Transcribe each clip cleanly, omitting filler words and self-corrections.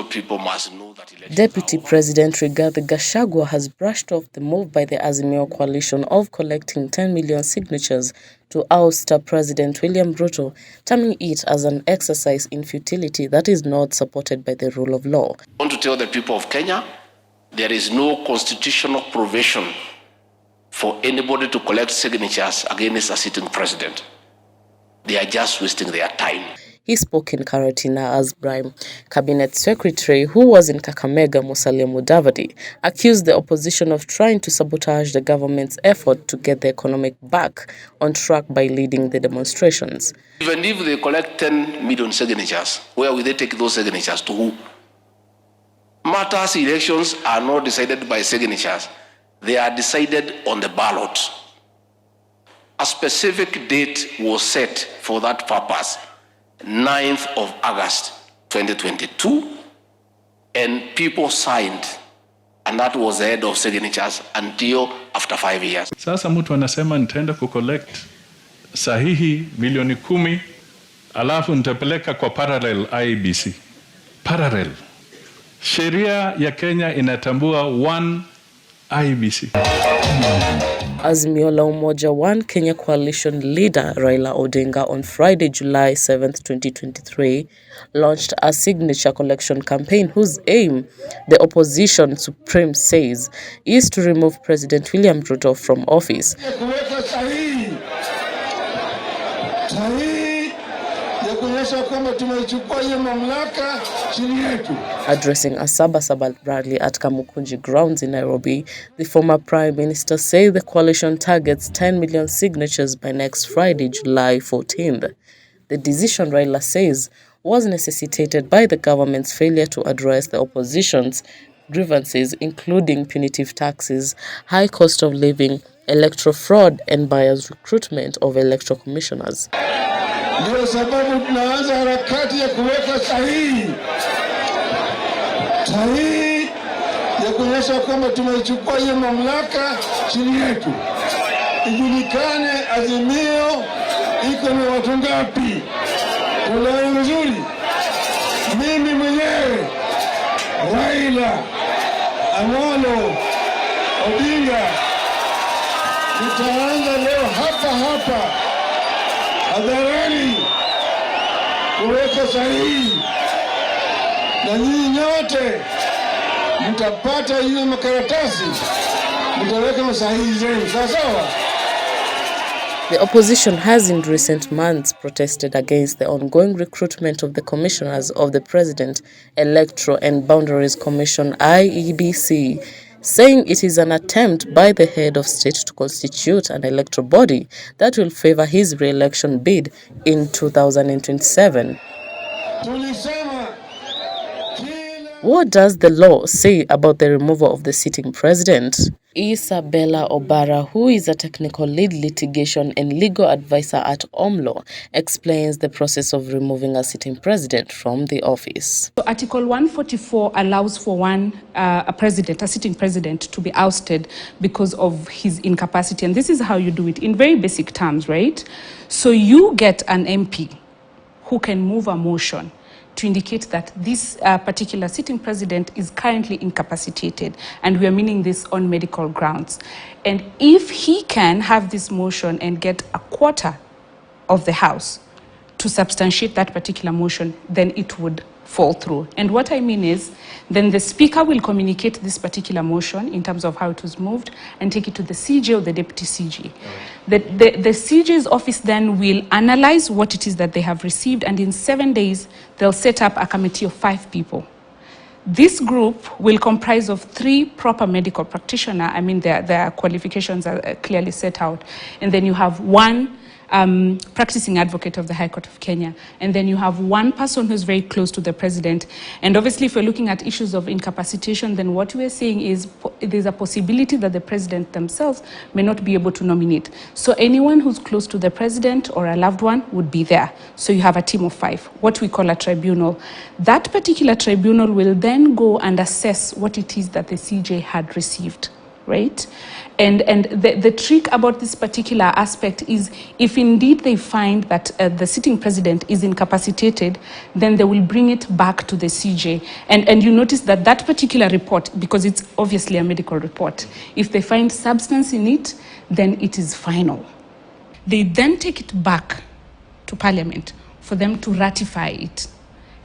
People must know that Deputy President Rigathi Gachagua has brushed off the move by the Azimio coalition of collecting 10 million signatures to oust President William Ruto, terming it as an exercise in futility that is not supported by the rule of law. I want to tell the people of Kenya, there is no constitutional provision for anybody to collect signatures against a sitting president. They are just wasting their time. He spoke in Karatina as Brime. Cabinet Secretary, who was in Kakamega, Musalia Mudavadi, accused the opposition of trying to sabotage the government's effort to get the economic back on track by leading the demonstrations. Even if they collect 10 million signatures, where will they take those signatures to who? Matters elections are not decided by signatures. They are decided on the ballot. A specific date was set for that purpose. 9th of August 2022, and people signed, and that was the head of signatures until after 5 years. Sasa mtu anasema nitaenda kucollect sahihi milioni 10 alafu nitapeleka kwa parallel IEBC. Parallel. Sheria ya Kenya inatambua one IEBC. Azimio la Umoja One Kenya coalition leader Raila Odinga on Friday, July 7th, 2023, launched a signature collection campaign whose aim, the opposition supreme says, is to remove President William Ruto from office. Addressing a Sabasaba rally at Kamukunji grounds in Nairobi, the former Prime Minister said the coalition targets 10 million signatures by next Friday, July 14th. The decision, Raila says, was necessitated by the government's failure to address the opposition's grievances, including punitive taxes, high cost of living, electoral fraud, and biased recruitment of electoral commissioners. Ndio sababu tunaanza harakati ya kuweka sahihi ya kuonyesha kwamba tumechukua hiyo mamlaka chini yetu. Ijulikane Azimio iko na watu ngapi. Tunaelewa vizuri. Mimi mwenyewe Raila Amolo Odinga tutaanza leo hapa hadharani kuweka sahihi, na nyinyi nyote mtapata hiyo makaratasi, mtaweka sahihi zenu, sawa? The opposition has in recent months protested against the ongoing recruitment of the commissioners of the President Electoral and Boundaries Commission IEBC, saying it is an attempt by the head of state to constitute an electoral body that will favor his re-election bid in 2027. What does the law say about the removal of the sitting president? Isabella Obara, who is a technical lead litigation and legal advisor at OMLO, explains the process of removing a sitting president from the office. So Article 144 allows for a sitting president, to be ousted because of his incapacity. And this is how you do it in very basic terms, right? So you get an MP who can move a motion to indicate that this particular sitting president is currently incapacitated, and we are meaning this on medical grounds. And if he can have this motion and get a quarter of the House to substantiate that particular motion, then it would fall through. And what I mean is, then the Speaker will communicate this particular motion in terms of how it was moved and take it to the CJ or the Deputy CJ. The CJ's office then will analyze what it is that they have received, and in 7 days, they'll set up a committee of 5 people. This group will comprise of 3 proper medical practitioners. I mean, their qualifications are clearly set out. And then you have 1 practicing advocate of the High Court of Kenya. And then you have 1 person who's very close to the president. And obviously, if we're looking at issues of incapacitation, then what we're saying is there's a possibility that the president themselves may not be able to nominate. So anyone who's close to the president or a loved one would be there. So you have a team of 5, what we call a tribunal. That particular tribunal will then go and assess what it is that the CJ had received. right? And the trick about this particular aspect is if indeed they find that the sitting president is incapacitated, then they will bring it back to the CJ. And you notice that that particular report, because it's obviously a medical report, if they find substance in it, then it is final. They then take it back to Parliament for them to ratify it.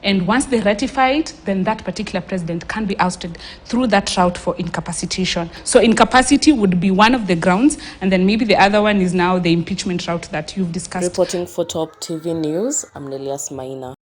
And once they ratify it, then that particular president can be ousted through that route for incapacitation. So incapacity would be one of the grounds, and then maybe the other one is now the impeachment route that you've discussed. Reporting for Top TV News, I'm Nelias Maina.